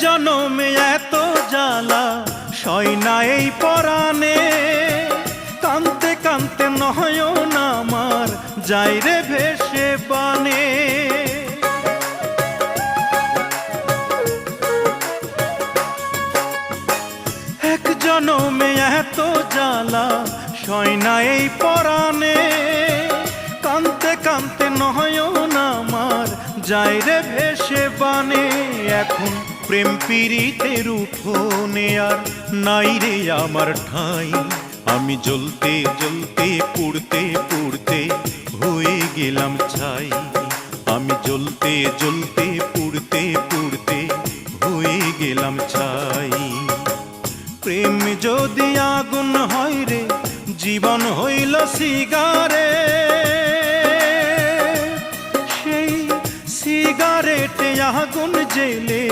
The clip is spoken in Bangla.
জনমে এত জ্বালা সয় না এই পরাণে, কানতে কানতে নয়ন আমার যাই রে ভেসে বানে। এক জনমে এত জ্বালা সয় না এই পরাণে, কানতে কানতে নয়ন আমার যাই রে ভেসে বানে। এখন প্রেম পীড়িতের উঠোনে আর নাই রে আমার ঠাঁই, আমি জ্বলতে জ্বলতে পুড়তে পুড়তে হয়ে গেলাম ছাই। আমি জ্বলতে জ্বলতে পুড়তে পুড়তে হয়ে গেলাম ছাই। প্রেম যদি আগুন হয় রে জীবন হইল সিগারে, সেই সিগারেটে আগুন জেলে